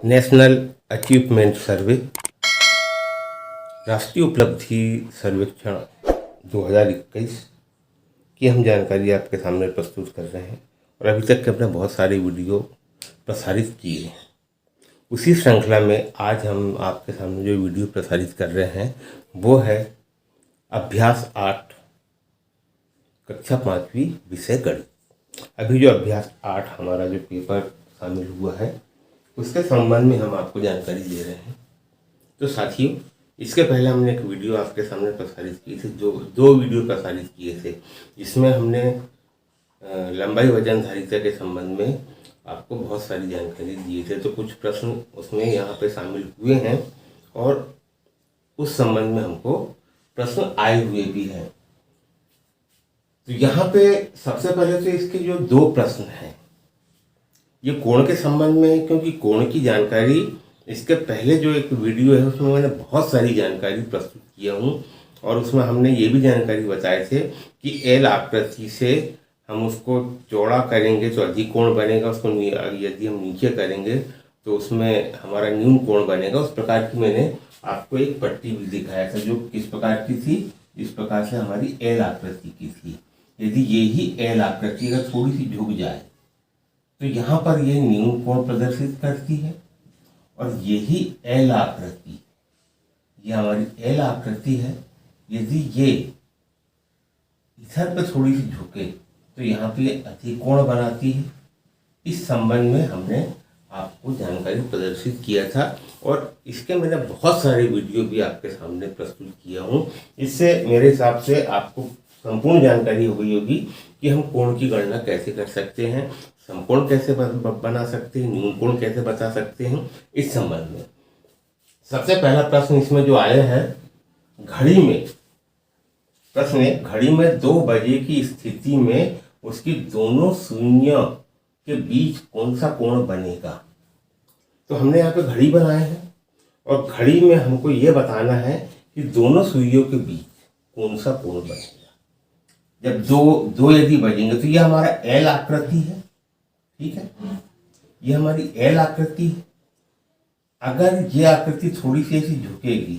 National achievement सर्वे राष्ट्रीय उपलब्धि सर्वेक्षण 2021 की हम जानकारी आपके सामने प्रस्तुत कर रहे हैं। और अभी तक के अपने बहुत सारे वीडियो प्रसारित किए हैं। उसी श्रृंखला में आज हम आपके सामने जो वीडियो प्रसारित कर रहे हैं वो है अभ्यास 8 कक्षा 5वीं विषय गणित। अभी जो अभ्यास 8 हमारा जो पेपर शामिल हुआ है उसके संबंध में हम आपको जानकारी दे रहे हैं। तो साथियों, इसके पहले हमने एक वीडियो आपके सामने प्रसारित की थी, जो 2 वीडियो प्रसारित किए थे, जिसमें हमने लंबाई वजनधारिता के संबंध में आपको बहुत सारी जानकारी दिए थे। तो कुछ प्रश्न उसमें यहाँ पे शामिल हुए हैं और उस संबंध में हमको प्रश्न आए हुए भी हैं। तो यहाँ पे सबसे पहले तो इसके जो 2 प्रश्न हैं ये कोण के संबंध में है, क्योंकि कोण की जानकारी इसके पहले जो एक वीडियो है उसमें मैंने बहुत सारी जानकारी प्रस्तुत किया हूँ। और उसमें हमने ये भी जानकारी बताए थे कि एल आकृति से हम उसको चौड़ा करेंगे तो अधिक कोण बनेगा, उसको यदि हम नीचे करेंगे तो उसमें हमारा न्यून कोण बनेगा। उस प्रकार की मैंने आपको एक पट्टी भी दिखाया था, जो किस प्रकार की थी, इस प्रकार से हमारी एल आकृति की थी। यदि यही एल आकृति अगर थोड़ी सी झुक जाए तो यहाँ पर ये न्यून कोण प्रदर्शित करती है। और यही एल आकृति, ये हमारी एल आकृति है, यदि ये इधर पे थोड़ी सी झुके तो यहाँ पे अधिक कोण बनाती है। इस संबंध में हमने आपको जानकारी प्रदर्शित किया था और इसके मैंने बहुत सारे वीडियो भी आपके सामने प्रस्तुत किया हूँ। इससे मेरे हिसाब से आपको संपूर्ण जानकारी हो गई होगी कि हम कोण की गणना कैसे कर सकते हैं, समकोण कैसे बना सकते हैं, न्यून कोण कैसे बता सकते हैं। इस संबंध में सबसे पहला प्रश्न इसमें जो आया है, घड़ी में प्रश्न है, घड़ी में 2 बजे की स्थिति में उसकी दोनों सुइयों के बीच कौन सा कोण बनेगा। तो हमने यहाँ पे घड़ी बनाए हैं और घड़ी में हमको ये बताना है कि दोनों सुइयों के बीच कौन सा कोण बनेगा। जब दो यदि बजेंगे तो ये हमारा एल आकृति है, ठीक है, ये हमारी एल आकृति है। अगर ये आकृति थोड़ी सी ऐसी झुकेगी,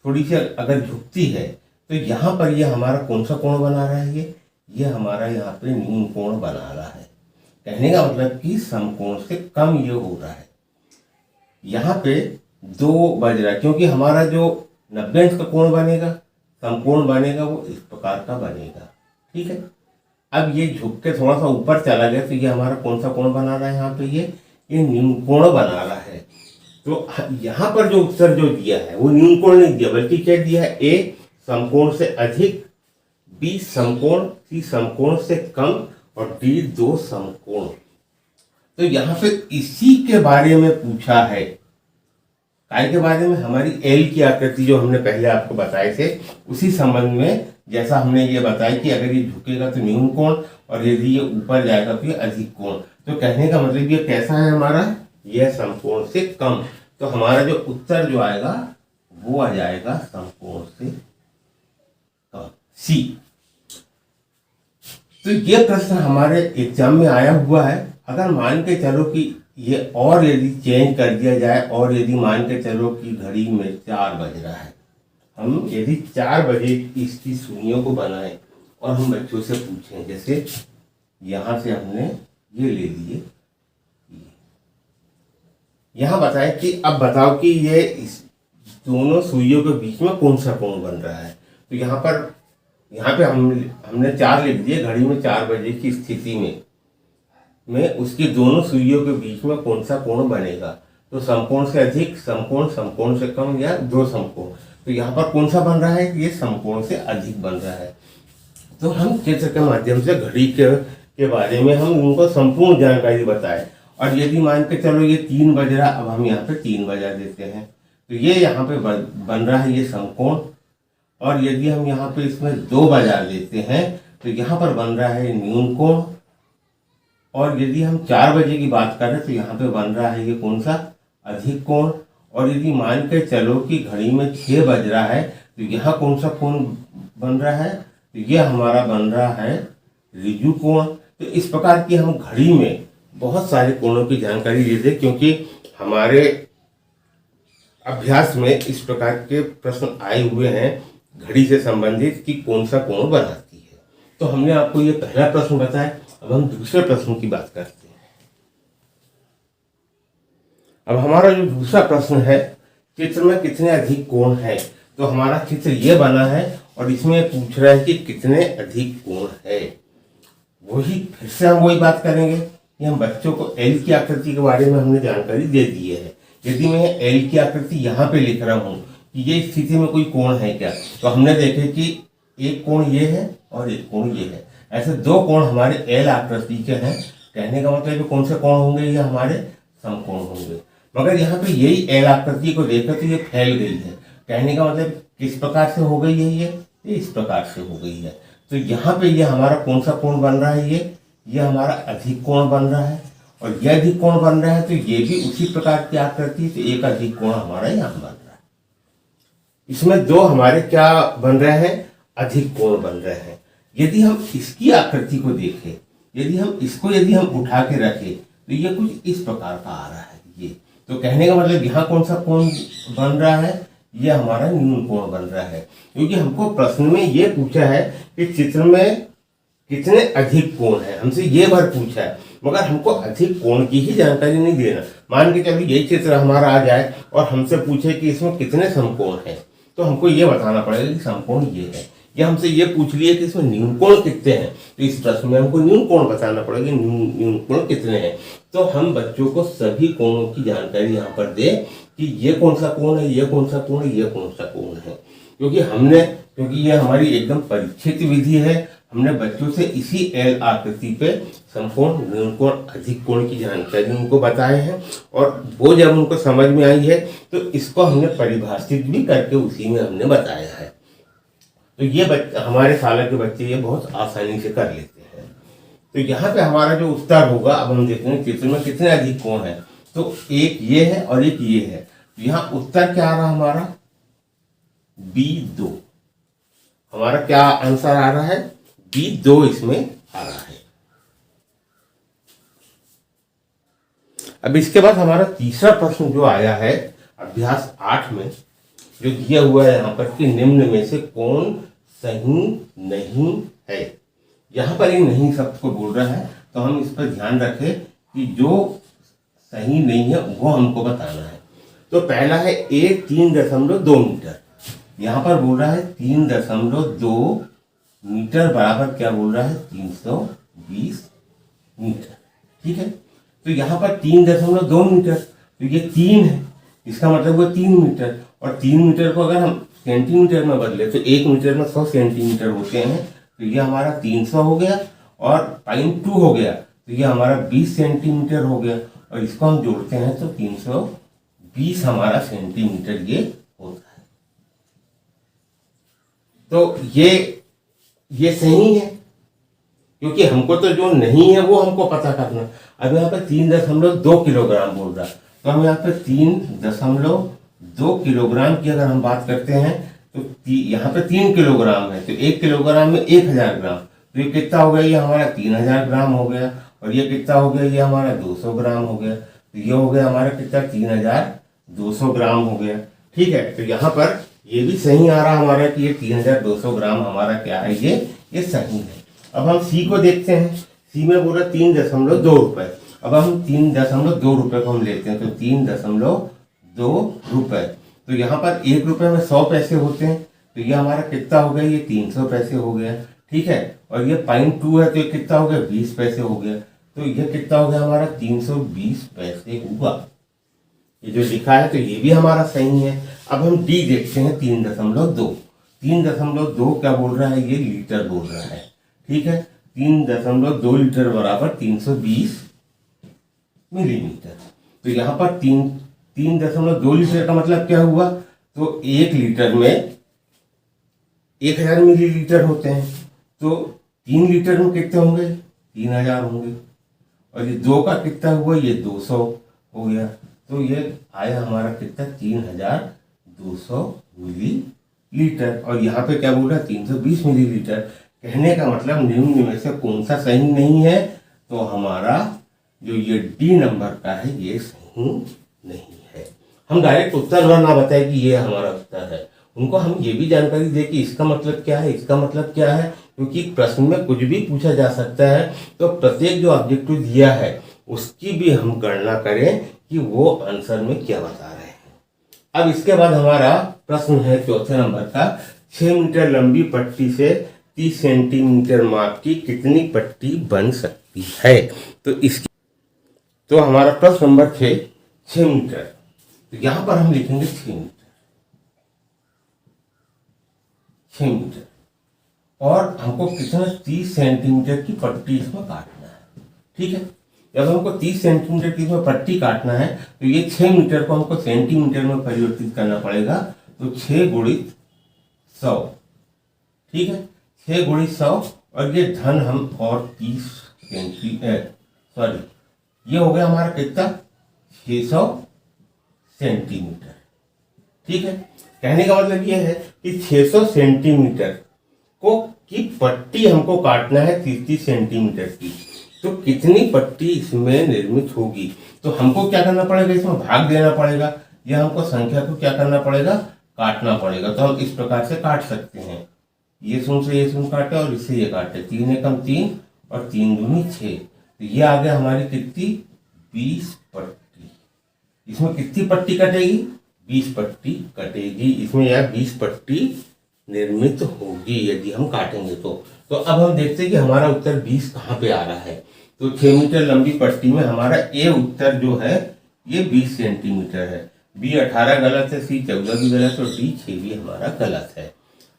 थोड़ी सी अगर झुकती है तो यहाँ पर ये हमारा कौन सा कोण बना रहा है, ये हमारा यहाँ पे न्यून कोण बना रहा है। कहने का मतलब कि समकोण से कम ये हो रहा है। यहाँ पे 2 बज रहा है क्योंकि हमारा जो 90 अंश का कोण बनेगा, समकोण बनेगा, वो इस प्रकार का बनेगा, ठीक है। अब ये झुक के थोड़ा सा ऊपर चला गया तो ये हमारा कौन सा कोण बना रहा है, यहाँ पे ये न्यून कोण बना रहा है। तो यहाँ पर जो उत्तर जो दिया है वो न्यून कोण नहीं दिया, बल्कि क्या दिया है, ए समकोण से अधिक, बी समकोण, सी समकोण से कम और डी 2 समकोण। तो यहाँ पे इसी के बारे में पूछा है, काय के बारे में, हमारी एल की आकृति जो हमने पहले आपको बताए थे उसी संबंध में। जैसा हमने ये बताया कि अगर ये झुकेगा तो न्यून कोण और यदि ये ऊपर जाएगा तो ये अधिक कोण। तो कहने का मतलब ये कैसा है हमारा, यह समकोण से कम। तो हमारा जो उत्तर जो आएगा वो आ जाएगा समकोण से कम, सी। तो ये प्रश्न हमारे एग्जाम में आया हुआ है। अगर मान के चलो कि ये और यदि चेंज कर दिया जाए और यदि मान के चलो कि घड़ी में 4 बज रहा है, हम यदि 4 बजे इसकी सुइयों को बनाएं और हम बच्चों से पूछें, जैसे यहाँ से हमने ये ले लिए, यहाँ बताएं कि अब बताओ कि ये इस दोनों सुइयों के बीच में कौन सा कोण बन रहा है। तो यहाँ पे हमने 4 लिख दिए, घड़ी में 4 बजे की स्थिति में उसकी दोनों सुइयों के बीच में कौन सा कोण बनेगा। तो समकोण से अधिक, समकोण, समकोण से कम या 2 समकोण। तो यहाँ पर कौन सा बन रहा है, ये समकोण से अधिक बन रहा है। तो हम चित्र के माध्यम से घड़ी के बारे में हम उनको संपूर्ण जानकारी बताए। और यदि मान के चलो ये 3 बज रहा, अब हम यहाँ पे 3 बजा देते हैं तो ये यहाँ पे बन रहा है ये समकोण। और यदि हम यहाँ पे इसमें 2 बजा देते हैं तो यहाँ पर बन रहा है न्यून कोण। और यदि हम 4 बजे की बात करें तो यहाँ पे बन रहा है ये कौन सा, अधिक कोण। और यदि मान के चलो कि घड़ी में 6 बज रहा है तो यहाँ कौन सा कोण बन रहा है, तो ये हमारा बन रहा है ऋजु कोण। तो इस प्रकार की हम घड़ी में बहुत सारे कोणों की जानकारी दे दे, क्योंकि हमारे अभ्यास में इस प्रकार के प्रश्न आए हुए हैं घड़ी से संबंधित कि कौन सा कोण बनाती है। तो हमने आपको ये पहला प्रश्न बताया। अब हम दूसरे प्रश्न की बात करते हैं। अब हमारा जो दूसरा प्रश्न है, चित्र में कितने अधिक कोण है। तो हमारा चित्र ये बना है और इसमें पूछ रहा है कि कितने अधिक कोण है। वही फिर से हम वही बात करेंगे कि हम बच्चों को एल की आकृति के बारे में हमने जानकारी दे दी है। यदि मैं एल की आकृति यहाँ पे लिख रहा हूँ कि ये स्थिति में कोई कोण है क्या, तो हमने देखे कि एक कोण ये है और एक कोण ये है। ऐसे दो कोण हमारे एल आकृति के हैं। कहने का मतलब कौन से कोण होंगे, ये हमारे समकोण होंगे। मगर यहाँ पे यही एल आकृति को देखकर तो ये फैल गई है। कहने का मतलब किस प्रकार से हो गई है, ये इस प्रकार से हो गई है। तो यहाँ पे ये हमारा कौन सा कोण बन रहा है, ये हमारा अधिक कोण बन रहा है। और यह अधिक कोण बन रहा है तो ये भी उसी प्रकार की आकृति, तो एक अधिक कोण हमारा यहाँ बन रहा है। इसमें दो हमारे क्या बन रहे हैं, अधिक कोण बन रहे हैं। यदि हम इसकी आकृति को देखें, यदि हम उठा के रखें तो ये कुछ इस प्रकार का आ रहा है। ये तो कहने का मतलब यहाँ कौन सा कोण बन रहा है, ये हमारा न्यून कोण बन रहा है। क्योंकि हमको प्रश्न में ये पूछा है कि चित्र में कितने अधिक कोण है, हमसे ये बार पूछा है, मगर हमको अधिक कोण की ही जानकारी नहीं देना। मान के चलो यही चित्र हमारा आ जाए और हमसे पूछे कि इसमें कितने समकोण हैं, तो हमको ये बताना पड़ेगा कि समकोण ये है। या हमसे ये पूछ लिया कि इसमें न्यून कोण कितने हैं, तो इस प्रश्न में हमको न्यून कोण बताना पड़ेगा, न्यून कोण कितने हैं। तो हम बच्चों को सभी कोणों की जानकारी यहाँ पर दे कि ये कौन सा कोण है, ये कौन सा कोण है, ये कौन सा कोण है। क्योंकि ये हमारी एकदम परीक्षित विधि है। हमने बच्चों से इसी एल आकृति पे समकोण, न्यून कोण, अधिक कोण की जानकारी उनको बताए हैं। और वो जब उनको समझ में आई है तो इसको हमने परिभाषित भी करके उसी में हमने बताया है। तो ये हमारे साल के बच्चे ये बहुत आसानी से कर लेते हैं। तो यहाँ पे हमारा जो उत्तर होगा, अब हम देखते हैं चित्र में कितने अधिक कोण है। तो एक ये है और एक ये है। यहाँ उत्तर क्या आ रहा हमारा, B2। हमारा क्या आंसर आ रहा है, B2 इसमें आ रहा है। अब इसके बाद हमारा तीसरा प्रश्न जो आया है अभ्यास 8 में, जो दिया हुआ है यहाँ पर कि निम्न में से कौन सही नहीं है। यहाँ पर ये नहीं शब्द को बोल रहा है, तो हम इस पर ध्यान रखें कि जो सही नहीं है वो हमको बताना है। तो पहला है A 3.2 मीटर। यहाँ पर बोल रहा है 3.2 मीटर बराबर क्या बोल रहा है, 320 मीटर। ठीक है, तो यहाँ पर 3.2 मीटर, तो ये 3 है, इसका मतलब वो 3 मीटर। और 3 मीटर को अगर हम सेंटीमीटर में बदले तो 1 मीटर में 100 सेंटीमीटर होते हैं। तो ये हमारा 300 हो गया और 0.2 हो गया, तो ये हमारा 20 सेंटीमीटर हो गया। और इसको हम जोड़ते हैं तो 320 हमारा सेंटीमीटर ये होता है। तो ये सही है, क्योंकि हमको तो जो नहीं है वो हमको पता करना। अब यहाँ पे 3.2 किलोग्राम बोल रहा है, तो हम यहाँ पे 3.2 किलोग्राम की अगर हम बात करते हैं तो यहाँ पे 3 किलोग्राम है, तो 1 किलोग्राम में 1000 ग्राम, तो ये कितना हो गया, ये हमारा 3000 ग्राम हो गया। और ये कितना हो गया, ये हमारा 200 ग्राम हो गया। तो ये हो गया हमारा कितना, 3200 ग्राम हो गया। ठीक है, तो यहाँ पर ये भी सही आ रहा हमारा कि ये 3200 ग्राम हमारा क्या है, ये सही है। अब हम सी को देखते हैं। सी में बोला 3.2 रुपए। अब हम 3.2 रुपए को हम लेते हैं, तो 3.2 रुपए, तो यहाँ पर 1 रुपए में 100 पैसे होते हैं, तो ये हमारा कितना हो गया, ये 300 पैसे हो गया। ठीक है, और ये 0.2 है तो ये कितना हो गया, 20 पैसे हो गया। तो ये कितना हो गया हमारा, 320 पैसे हुआ। ये जो लिखा है तो ये भी हमारा सही है। अब हम डी देखते हैं, 3.2। 3.2 क्या बोल रहा है, ये लीटर बोल रहा है। ठीक है, 3.2 लीटर बराबर 320 मिलीमीटर। तो यहाँ पर 3.2 लीटर का मतलब क्या हुआ, तो 1 लीटर में 1000 मिलीलीटर होते हैं, तो 3 लीटर में कितने होंगे, 3000 होंगे। और ये 2 का कितना हुआ, ये 200 हो गया। तो ये आया हमारा कितना, 3200 मिलीलीटर। और यहाँ पे क्या बोल रहा है, 320 मिलीलीटर। कहने का मतलब निम्न में से कौन सा सही नहीं है, तो हमारा जो ये डी नंबर का है ये सही नहीं है। हम डायरेक्ट उत्तर वह ना बताए कि ये हमारा उत्तर है, उनको हम ये भी जानकारी दें कि इसका मतलब क्या है, इसका मतलब क्या है, क्योंकि प्रश्न में कुछ भी पूछा जा सकता है। तो प्रत्येक जो ऑब्जेक्टिव दिया है उसकी भी हम गणना करें कि वो आंसर में क्या बता रहे हैं। अब इसके बाद हमारा प्रश्न है चौथे नंबर का, 6 मीटर लंबी पट्टी से 30 सेंटीमीटर माप की कितनी पट्टी बन सकती है। तो हमारा प्रश्न नंबर 6 मीटर, तो यहां पर हम लिखेंगे 6 मीटर और हमको कितना 30 सेंटीमीटर की पट्टी इसमें काटना है। ठीक है, जब हमको 30 सेंटीमीटर की इसमें पट्टी काटना है तो ये 6 मीटर को हमको सेंटीमीटर में परिवर्तित करना पड़ेगा। तो 6 गुणित 100, ठीक है, 6 गुणित 100 और ये धन हम और 30 सॉरी ये हो गया हमारा कितना 600 सेंटीमीटर। ठीक है, कहने का मतलब ये है कि 600 सेंटीमीटर को की पट्टी हमको काटना है 30 सेंटीमीटर की। तो कितनी पट्टी इसमें निर्मित होगी, तो हमको क्या करना पड़ेगा, इसमें भाग देना पड़ेगा या हमको संख्या को क्या करना पड़ेगा, काटना पड़ेगा। तो हम इस प्रकार से काट सकते हैं, ये शून्य से ये शून्य काटे और इससे ये काटे, 3 एकम 3 और 3 दूनी 6। तो ये आ गया हमारी कितनी 20 पट्टी। इसमें कितनी पट्टी कटेगी, 20 पट्टी कटेगी इसमें, या 20 पट्टी निर्मित होगी यदि हम काटेंगे तो अब हम देखते हैं कि हमारा उत्तर 20 कहाँ पे आ रहा है। तो 6 मीटर लंबी पट्टी में हमारा ए उत्तर जो है ये 20 सेंटीमीटर है। बी 18 गलत है, सी 14 भी गलत है और डी 6 भी हमारा गलत है।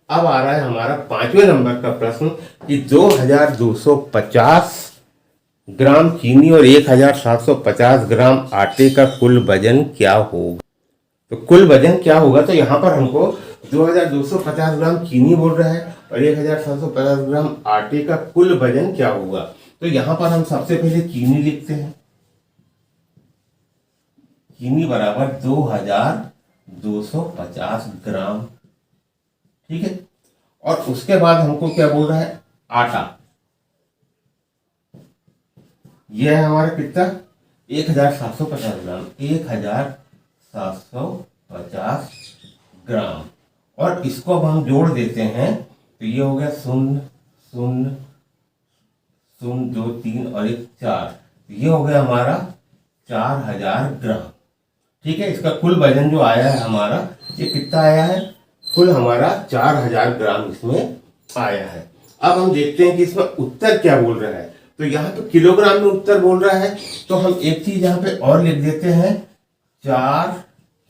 अब आ रहा है हमारा 5वें नंबर का प्रश्न कि 2250 ग्राम चीनी और 1750 ग्राम आटे का कुल वजन क्या होगा। तो कुल वजन क्या होगा, तो यहाँ पर हमको 2250 ग्राम चीनी बोल रहा है और 1750 ग्राम आटे का कुल वजन क्या होगा। तो यहाँ पर हम सबसे पहले चीनी लिखते हैं, चीनी बराबर 2250 ग्राम। ठीक है, और उसके बाद हमको क्या बोल रहा है, आटा, यह है हमारा कितना 1750 ग्राम, 1750 ग्राम। और इसको अब हम जोड़ देते हैं तो ये हो गया 0 0 0 2 3 और 1 4, ये हो गया हमारा 4000 ग्राम। ठीक है, इसका कुल वजन जो आया है हमारा ये कितना आया है, कुल हमारा 4000 ग्राम इसमें आया है। अब हम देखते हैं कि इसमें उत्तर क्या बोल रहा है। तो यहाँ पे किलोग्राम में उत्तर बोल रहा है, तो हम एक चीज यहाँ पे और लिख देते हैं 4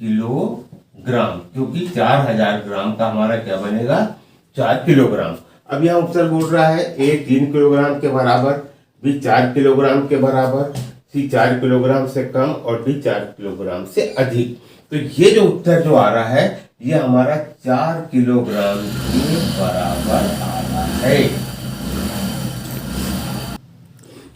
किलोग्राम, क्योंकि 4000 ग्राम का हमारा क्या बनेगा 4 किलोग्राम। अब यहाँ उत्तर बोल रहा है ए 3 किलोग्राम के बराबर, बी 4 किलोग्राम के बराबर, सी 4 किलोग्राम से कम और डी 4 किलोग्राम से अधिक। तो ये जो उत्तर जो आ रहा है ये हमारा 4 किलोग्राम के बराबर आ रहा है,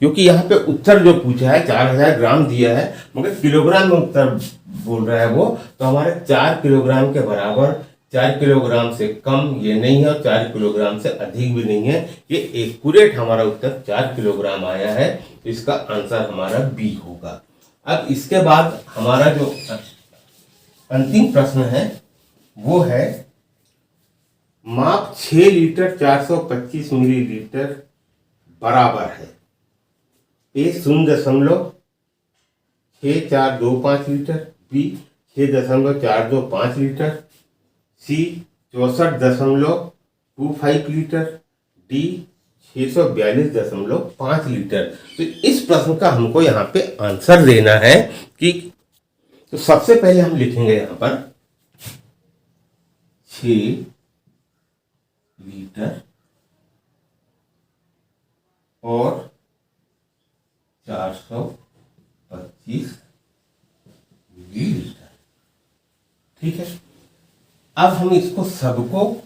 क्योंकि यहाँ पे उत्तर जो पूछा है 4000 ग्राम दिया है मगर किलोग्राम में उत्तर बोल रहा है वो, तो हमारे 4 किलोग्राम के बराबर, 4 किलोग्राम से कम ये नहीं है और 4 किलोग्राम से अधिक भी नहीं है, ये एक्यूरेट हमारा उत्तर 4 किलोग्राम आया है। तो इसका आंसर हमारा बी होगा। अब इसके बाद हमारा जो अंतिम प्रश्न है वो है माप 6 लीटर 425 मिलीलीटर बराबर है ए 0.6425 लीटर, बी 6.425 लीटर, सी 64.25 लीटर, डी 642.5 लीटर। तो इस प्रश्न का हमको यहाँ पे आंसर देना है कि, तो सबसे पहले हम लिखेंगे यहाँ पर 6 लीटर और 425 मिलीलीटर। ठीक है, अब हम इसको सबको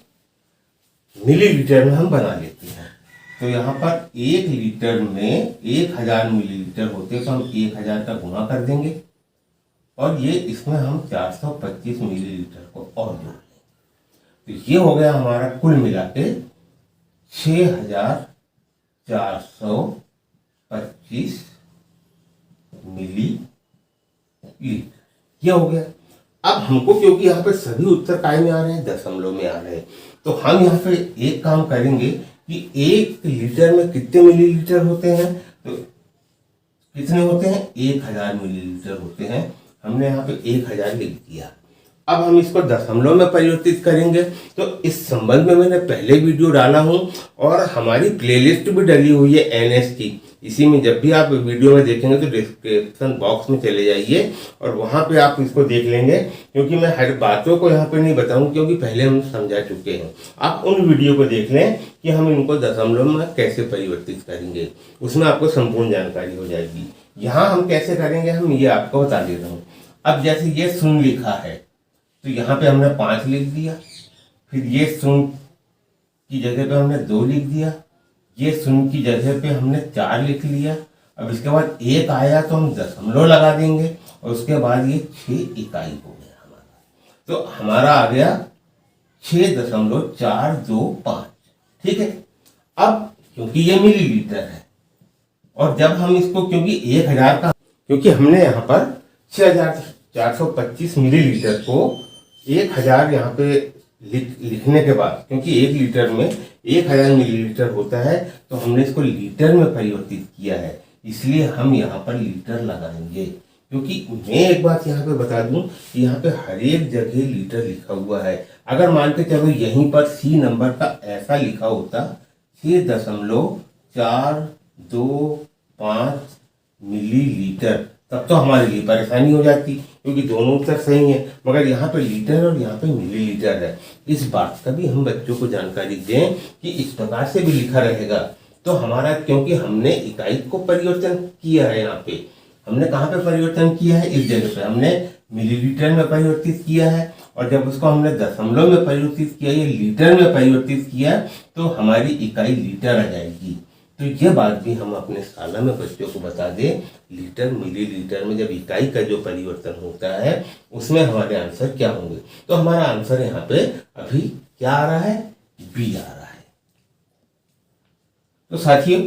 मिलीलीटर में हम बना लेते हैं। तो यहाँ पर 1 लीटर में 1000 मिलीलीटर होते हैं, तो हम 1000 का गुणा कर देंगे और ये इसमें हम 425 मिलीलीटर को और जोड़ लेंगे। तो ये हो गया हमारा कुल मिला के 6425 मिली लीटर, ये हो गया। अब हमको क्योंकि यहाँ पे सभी उत्तर काय में आ रहे हैं, दशमलव में आ रहे हैं, तो हम यहाँ पे एक काम करेंगे कि 1 लीटर में कितने मिलीलीटर होते हैं, तो कितने होते हैं, 1000 मिलीलीटर होते हैं। हमने यहाँ पे 1000 लिख दिया। अब हम इसको दशमलव में परिवर्तित करेंगे, तो इस संबंध में मैंने पहले वीडियो डाला हूँ और हमारी प्लेलिस्ट भी डली हुई है एनएस की। इसी में जब भी आप वीडियो में देखेंगे तो डिस्क्रिप्शन बॉक्स में चले जाइए और वहाँ पे आप इसको देख लेंगे, क्योंकि मैं हर बातों को यहाँ पे नहीं बताऊँ, क्योंकि पहले हम समझा चुके हैं। आप उन वीडियो को देख लें कि हम इनको दशमलव में कैसे परिवर्तित करेंगे, उसमें आपको संपूर्ण जानकारी हो जाएगी। यहाँ हम कैसे करेंगे, हम ये आपको बता दे रहा हूँ। अब जैसे ये शून्य लिखा है, तो यहाँ पे हमने 5 लिख दिया, फिर ये शून्य की जगह पे हमने 2 लिख दिया, ये शून्य की जगह पे हमने 4 लिख लिया। अब इसके बाद 1 आया तो हम दशमलव लगा देंगे और उसके बाद ये 6 इकाई हो गया हमारा, तो हमारा आ गया 6.425। ठीक है। अब क्योंकि ये मिलीलीटर है और जब हम इसको क्योंकि 1000 का, क्योंकि हमने यहाँ पर 6425 मिलीलीटर को 1000 यहाँ पे लिखने के बाद, क्योंकि 1 लीटर में 1000 मिलीलीटर होता है, तो हमने इसको लीटर में परिवर्तित किया है, इसलिए हम यहाँ पर लीटर लगाएंगे। क्योंकि मैं एक बात यहाँ पे बता दूं कि यहाँ पे हर एक जगह लीटर लिखा हुआ है। अगर मान के चलो यहीं पर सी नंबर का ऐसा लिखा होता 6.425 मिलीलीटर, तब तो हमारे लिए परेशानी हो जाती, क्योंकि दोनों उत्तर सही है, मगर यहाँ पे लीटर और यहाँ पे मिलीलीटर है। इस बात का भी हम बच्चों को जानकारी दें कि इस प्रकार से भी लिखा रहेगा, तो हमारा, क्योंकि हमने इकाई को परिवर्तन किया है, यहाँ पे हमने कहाँ पे परिवर्तन किया है, इस जगह पे हमने मिलीलीटर में परिवर्तित किया है, और जब उसको हमने दशमलव में परिवर्तित किया या लीटर में परिवर्तित किया, तो हमारी इकाई लीटर आ जाएगी। तो ये बात भी हम अपने शाला में बच्चों को बता दें, लीटर मिलीलीटर में जब इकाई का जो परिवर्तन होता है उसमें हमारे आंसर क्या होंगे। तो हमारा आंसर यहाँ पे अभी क्या आ रहा है, बी आ रहा है। तो साथियों,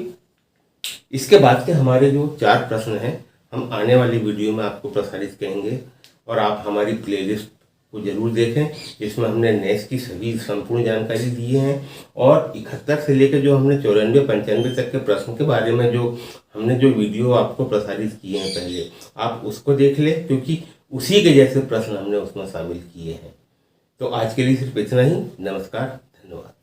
इसके बाद के हमारे जो 4 प्रश्न हैं हम आने वाली वीडियो में आपको प्रसारित करेंगे, और आप हमारी प्लेलिस्ट को जरूर देखें, जिसमें हमने नेस की सभी संपूर्ण जानकारी दी है, और 71 से लेकर जो हमने 94-95 तक के प्रश्न के बारे में जो हमने जो वीडियो आपको प्रसारित किए हैं पहले, आप उसको देख लें, क्योंकि उसी के जैसे प्रश्न हमने उसमें शामिल किए हैं। तो आज के लिए सिर्फ इतना ही। नमस्कार, धन्यवाद।